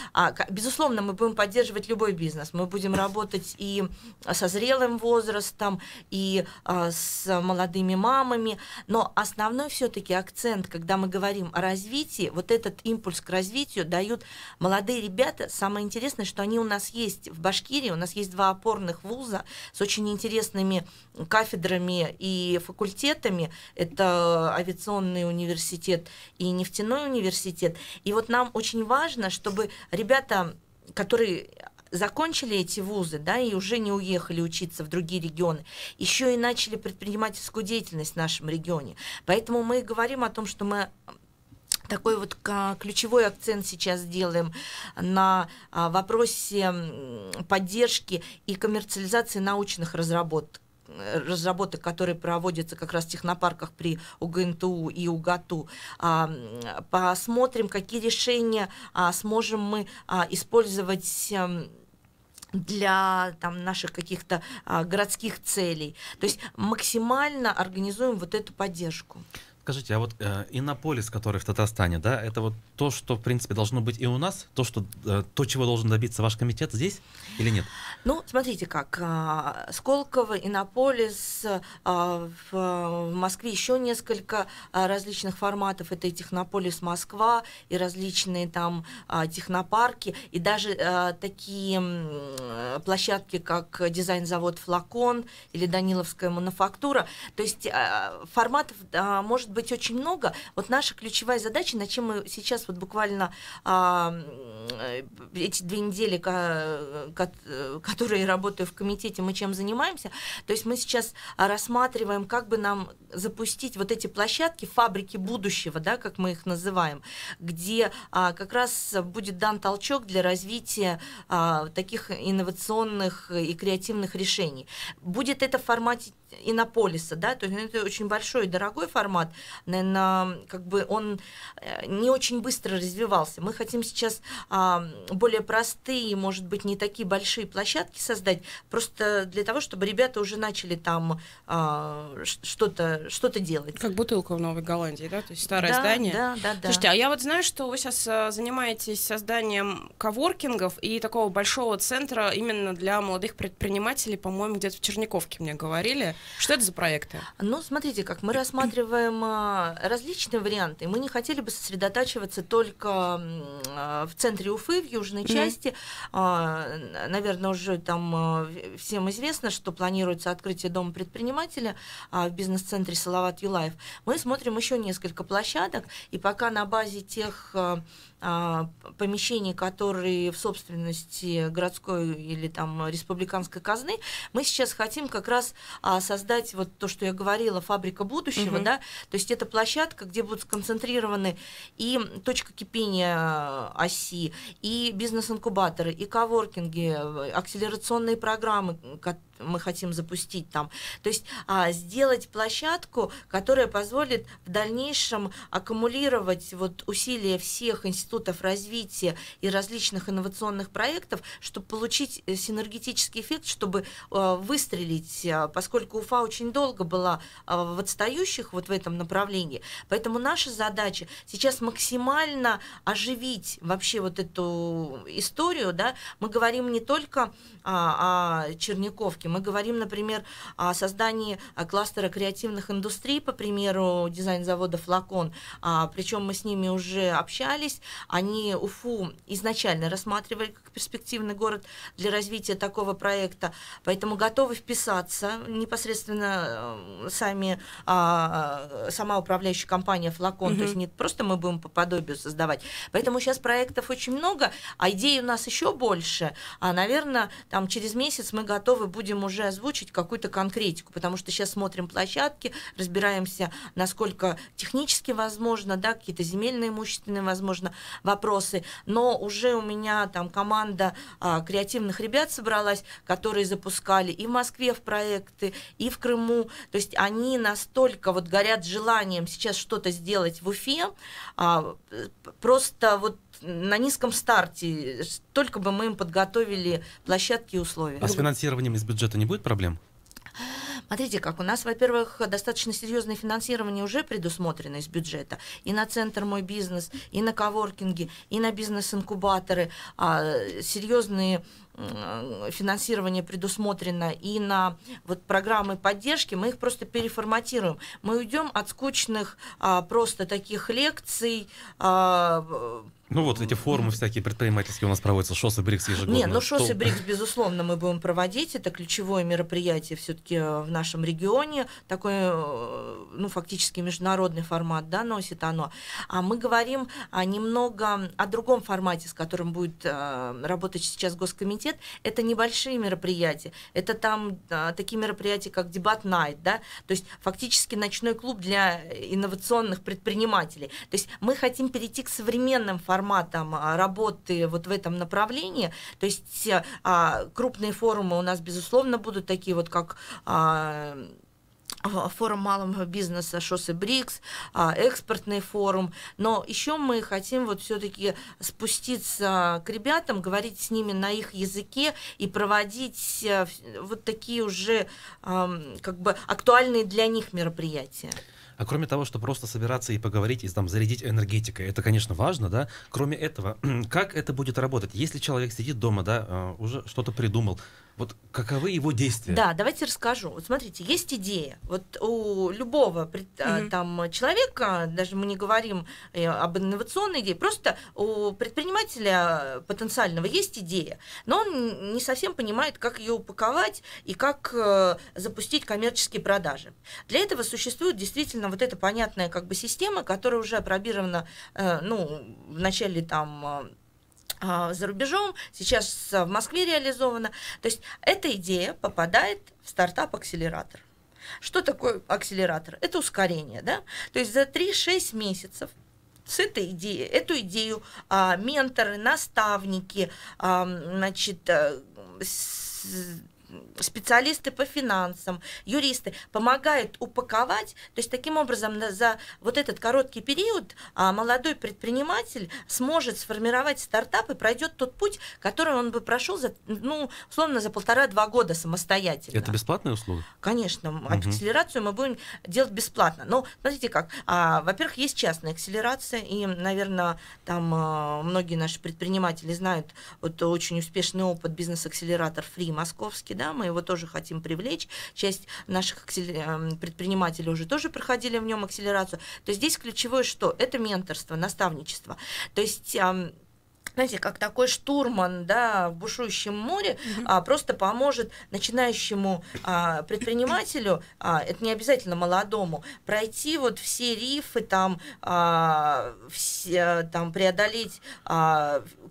безусловно, мы будем поддерживать любой бизнес, мы будем работать и со зрелым возрастом, и с молодыми мамами, но основной все-таки акцент, когда мы говорим о развитии, вот этот импульс к развитию дают молодые ребята. Самое интересное, что они у нас есть в Башкирии, у нас есть 2 опорных вуза с очень интересными кафедрами и факультетами, это авиационный университет и нефтяной университет. И вот нам очень важно, чтобы ребята, которые закончили эти вузы, да, и уже не уехали учиться в другие регионы, еще и начали предпринимательскую деятельность в нашем регионе. Поэтому мы говорим о том, что мы такой вот ключевой акцент сейчас делаем на вопросе поддержки и коммерциализации научных разработок, которые проводятся как раз в технопарках при УГНТУ и УГАТУ. Посмотрим, какие решения сможем мы использовать для там, наших каких-то городских целей. То есть максимально организуем вот эту поддержку. Скажите, а вот Иннополис, который в Татарстане, да, это вот то, что, в принципе, должно быть и у нас, то, чего должен добиться ваш комитет здесь или нет? Ну, смотрите как, Сколково, Иннополис, в Москве еще несколько различных форматов, это и Технополис Москва, и различные там технопарки, и даже такие площадки, как дизайн-завод «Флакон» или Даниловская мануфактура. То есть форматов может быть очень много. Вот наша ключевая задача, над чем мы сейчас вот буквально эти 2 недели, которые работаю в комитете, мы чем занимаемся, то есть мы сейчас рассматриваем, как бы нам запустить вот эти площадки, фабрики будущего, да, как мы их называем, где как раз будет дан толчок для развития таких инновационных и креативных решений. Будет это в формате Иннополиса, да, то есть это очень большой и дорогой формат, наверное, как бы он не очень быстро развивался. Мы хотим сейчас более простые, может быть, не такие большие площадки создать, просто для того, чтобы ребята уже начали там что-то делать. Как бутылка в Новой Голландии, да, то есть старое здание. Да. Слушайте, а я вот знаю, что вы сейчас занимаетесь созданием коворкингов и такого большого центра именно для молодых предпринимателей, по-моему, где-то в Черниковке мне говорили. Что это за проекты? Ну, смотрите, как мы рассматриваем различные варианты. Мы не хотели бы сосредотачиваться только в центре Уфы, в южной части. Наверное, уже там всем известно, что планируется открытие дома предпринимателя в бизнес-центре Салават Юлаев. Мы смотрим еще несколько площадок, и пока на базе тех помещений, которые в собственности городской или там республиканской казны, мы сейчас хотим как раз создать вот то, что я говорила, фабрика будущего, да, то есть это площадка, где будут сконцентрированы и точка кипения оси, и бизнес-инкубаторы, и коворкинги, акселерационные программы, мы хотим запустить там. То есть сделать площадку, которая позволит в дальнейшем аккумулировать вот усилия всех институтов развития и различных инновационных проектов, чтобы получить синергетический эффект, чтобы выстрелить, поскольку Уфа очень долго была в отстающих вот в этом направлении. Поэтому наша задача сейчас максимально оживить вообще вот эту историю, да. Мы говорим не только о Черниковке, мы говорим, например, о создании кластера креативных индустрий, по примеру дизайн-завода «Флакон», причем мы с ними уже общались, они Уфу изначально рассматривали как перспективный город для развития такого проекта, поэтому готовы вписаться непосредственно сама управляющая компания «Флакон», то есть не просто мы будем по подобию создавать, поэтому сейчас проектов очень много, а идей у нас еще больше, наверное, там через месяц мы готовы будем уже озвучить какую-то конкретику, потому что сейчас смотрим площадки, разбираемся, насколько технически возможно, да, какие-то земельные, имущественные, возможно, вопросы, но уже у меня там команда креативных ребят собралась, которые запускали и в Москве в проекты, и в Крыму, то есть они настолько вот горят желанием сейчас что-то сделать в Уфе, просто вот на низком старте, только бы мы им подготовили площадки и условия. А с финансированием из бюджета не будет проблем? Смотрите, как у нас, во-первых, достаточно серьезное финансирование уже предусмотрено из бюджета. И на центр «Мой бизнес», и на коворкинги, и на бизнес-инкубаторы. Серьезные финансирование предусмотрено и на вот программы поддержки, мы их просто переформатируем. Мы уйдем от скучных просто таких лекций. Ну вот эти форумы всякие предпринимательские у нас проводятся, ШОС и БРИКС ежегодно. Не, ну ШОС и БРИКС, безусловно, мы будем проводить. Это ключевое мероприятие все-таки в нашем регионе. Такой, ну, фактически международный формат, да, носит оно. А мы говорим немного о другом формате, с которым будет работать сейчас Госкомитет. Это небольшие мероприятия. Это там такие мероприятия, как Дебат Найт, да, то есть фактически ночной клуб для инновационных предпринимателей. То есть мы хотим перейти к современным форматам работы вот в этом направлении. То есть крупные форумы у нас, безусловно, будут такие вот, как форум малого бизнеса ШОС и БРИКС, экспортный форум, но еще мы хотим вот все-таки спуститься к ребятам, говорить с ними на их языке и проводить вот такие уже как бы актуальные для них мероприятия. А кроме того, что просто собираться и поговорить, и там зарядить энергетикой, это, конечно, важно, да? Кроме этого, как это будет работать? Если человек сидит дома, да, уже что-то придумал, вот каковы его действия? Да, давайте расскажу. Вот смотрите, есть идея. Вот у любого там человека, даже мы не говорим об инновационной идее, просто у предпринимателя потенциального есть идея, но он не совсем понимает, как ее упаковать и как запустить коммерческие продажи. Для этого существует действительно вот эта понятная как бы система, которая уже опробирована, ну, в начале там за рубежом, сейчас в Москве реализована. То есть эта идея попадает в стартап-акселератор. Что такое акселератор? Это ускорение, да? То есть за 3-6 месяцев с этой идеей, эту идею менторы, наставники, значит, специалисты по финансам, юристы помогают упаковать, то есть таким образом за вот этот короткий период молодой предприниматель сможет сформировать стартап и пройдет тот путь, который он бы прошел за, ну, условно, за 1,5-2 года самостоятельно. Это бесплатная услуга? Конечно, акселерацию мы будем делать бесплатно. Но смотрите как, во-первых, есть частная акселерация, и, наверное, там многие наши предприниматели знают вот очень успешный опыт бизнес-акселератор Free московский, да, мы его тоже хотим привлечь. Часть наших предпринимателей уже тоже проходили в нем акселерацию. То есть здесь ключевое что? Это менторство, наставничество. То есть знаете, как такой штурман, да, в бушующем море, просто поможет начинающему предпринимателю, это не обязательно молодому, пройти вот все рифы, там, преодолеть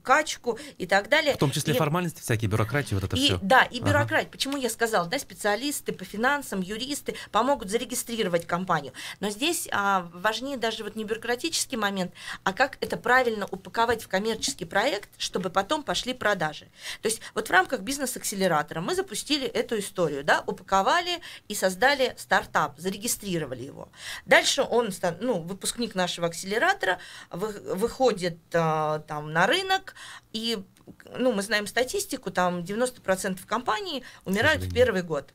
качку и так далее. В том числе формальности, всякие бюрократии, вот это все. Да, и бюрократия. Почему я сказала, да, специалисты по финансам, юристы помогут зарегистрировать компанию. Но здесь важнее даже вот не бюрократический момент, а как это правильно упаковать в коммерческий проект, чтобы потом пошли продажи. То есть вот в рамках бизнес-акселератора мы запустили эту историю, да, упаковали и создали стартап, зарегистрировали его. Дальше он, выпускник нашего акселератора, выходит там на рынок, и мы знаем статистику, там 90% компаний умирают в первый год.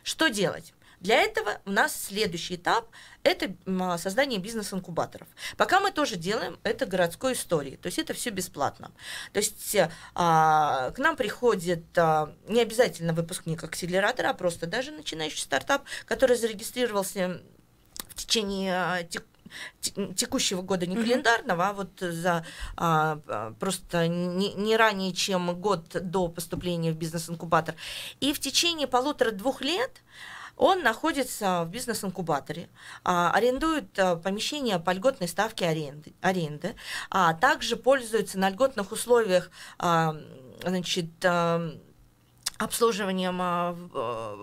Что делать? Для этого у нас следующий этап – это создание бизнес-инкубаторов. Пока мы тоже делаем это городской историей, то есть это все бесплатно. То есть к нам приходит не обязательно выпускник акселератора, а просто даже начинающий стартап, который зарегистрировался в течение текущего года, не календарного, а вот за просто не ранее, чем год до поступления в бизнес-инкубатор. И в течение 1,5-2 лет он находится в бизнес-инкубаторе, арендует помещение по льготной ставке аренды, а также пользуется на льготных условиях обслуживанием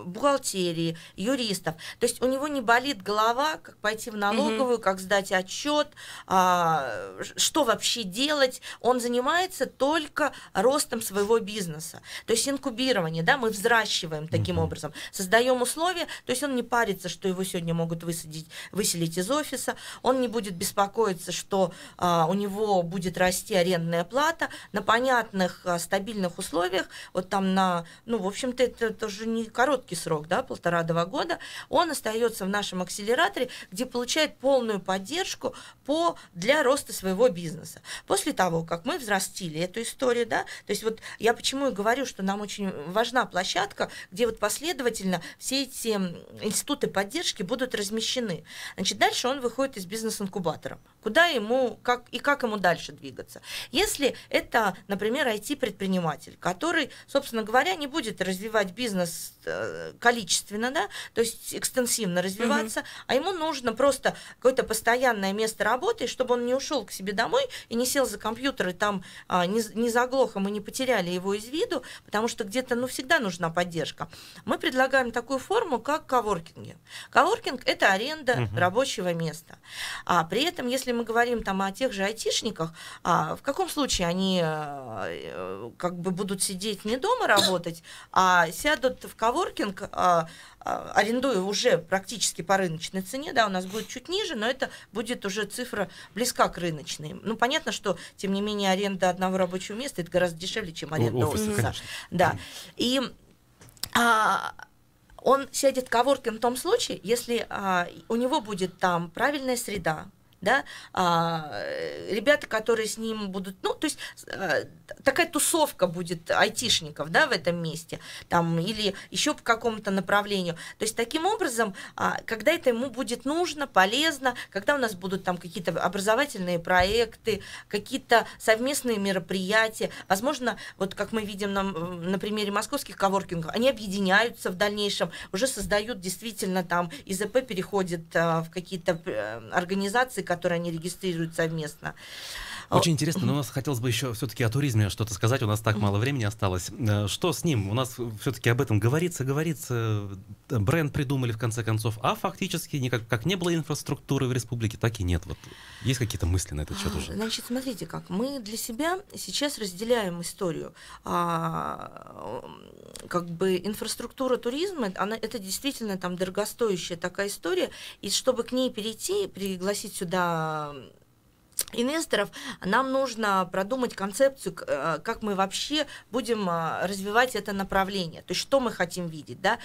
бухгалтерии, юристов. То есть у него не болит голова, как пойти в налоговую, как сдать отчет, что вообще делать. Он занимается только ростом своего бизнеса. То есть инкубирование, да, мы взращиваем таким образом, создаем условия, то есть он не парится, что его сегодня могут выселить из офиса, он не будет беспокоиться, что у него будет расти арендная плата на понятных, стабильных условиях, вот там в общем-то, это тоже не короткий срок, да, 1,5-2 года, он остается в нашем акселераторе, где получает полную поддержку для роста своего бизнеса. После того, как мы взрастили эту историю, да, то есть вот я почему и говорю, что нам очень важна площадка, где вот последовательно все эти институты поддержки будут размещены. Значит, дальше он выходит из бизнес-инкубатора. Куда ему, как ему дальше двигаться? Если это, например, IT-предприниматель, который, собственно говоря, не будет развивать бизнес количественно, да, то есть экстенсивно развиваться, а ему нужно просто какое-то постоянное место работы, чтобы он не ушел к себе домой и не сел за компьютер и там не заглох, и мы не потеряли его из виду, потому что где-то всегда нужна поддержка. Мы предлагаем такую форму, как коворкинги. Коворкинг – это аренда рабочего места. А при этом, если мы говорим там о тех же айтишниках, в каком случае они как бы будут сидеть не дома работать, а сядут в коворкинг, арендуя уже практически по рыночной цене, да, у нас будет чуть ниже, но это будет уже цифра близка к рыночной. Понятно, что, тем не менее, аренда одного рабочего места – это гораздо дешевле, чем аренда офиса. Да. И он сядет в коворкинг в том случае, если у него будет там правильная среда, да, ребята, которые с ним будут, то есть такая тусовка будет айтишников, да, в этом месте, там, или еще по какому-то направлению. То есть таким образом, когда это ему будет нужно, полезно, когда у нас будут там какие-то образовательные проекты, какие-то совместные мероприятия, возможно, вот как мы видим на примере московских коворкингов, они объединяются в дальнейшем, уже создают действительно там, ИЗП переходит в какие-то организации, которые они регистрируют совместно. Очень интересно, но у нас хотелось бы еще все-таки о туризме что-то сказать, у нас так мало времени осталось. Что с ним? У нас все-таки об этом говорится, бренд придумали в конце концов, а фактически как не было инфраструктуры в республике, так и нет. Вот есть какие-то мысли на этот счет уже? Значит, смотрите как, мы для себя сейчас разделяем историю. Как бы инфраструктура туризма, это действительно там дорогостоящая такая история, и чтобы к ней перейти, пригласить сюда инвесторов, нам нужно продумать концепцию, как мы вообще будем развивать это направление, то есть что мы хотим видеть, да.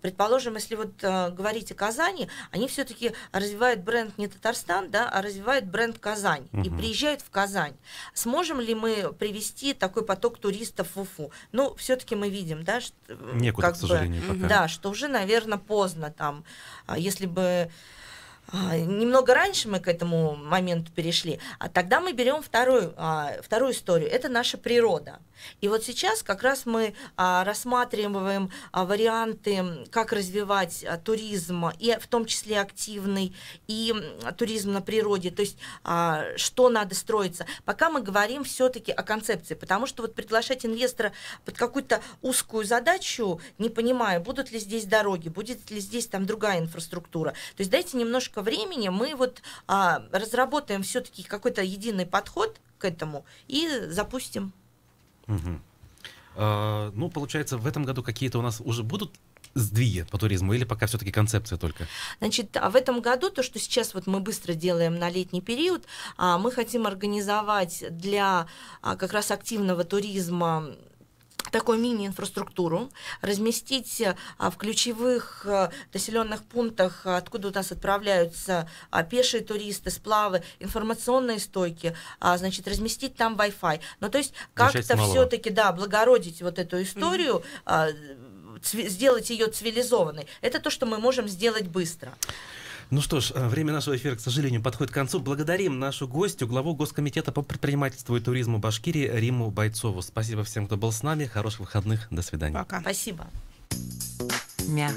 Предположим, если вот говорить о Казани, они все-таки развивают бренд не Татарстан, да, а развивают бренд Казань и приезжают в Казань. Сможем ли мы привести такой поток туристов в Уфу? Все-таки мы видим, да, что, некуда, к сожалению, пока. Да, что уже, наверное, поздно там, если бы немного раньше мы к этому моменту перешли, а тогда мы берем вторую историю, это наша природа. И вот сейчас как раз мы рассматриваем варианты, как развивать туризм, и в том числе активный, и туризм на природе, то есть что надо строиться. Пока мы говорим все-таки о концепции, потому что вот приглашать инвестора под какую-то узкую задачу, не понимая, будут ли здесь дороги, будет ли здесь там другая инфраструктура. То есть дайте немножко немножко времени мы вот разработаем все-таки какой-то единый подход к этому и запустим. Ну, получается, в этом году какие-то у нас уже будут сдвиги по туризму или пока все-таки концепция только? Значит, в этом году то, что сейчас вот мы быстро делаем на летний период, мы хотим организовать для как раз активного туризма такую мини-инфраструктуру, разместить в ключевых населенных пунктах, откуда у нас отправляются пешие туристы, сплавы, информационные стойки, значит, разместить там Wi-Fi. Ну, то есть как-то все-таки, да, облагородить вот эту историю, сделать ее цивилизованной. Это то, что мы можем сделать быстро. Ну что ж, время нашего эфира, к сожалению, подходит к концу. Благодарим нашу гостью, главу Госкомитета по предпринимательству и туризму Башкирии Римму Бойцову. Спасибо всем, кто был с нами. Хороших выходных. До свидания. Пока. Спасибо.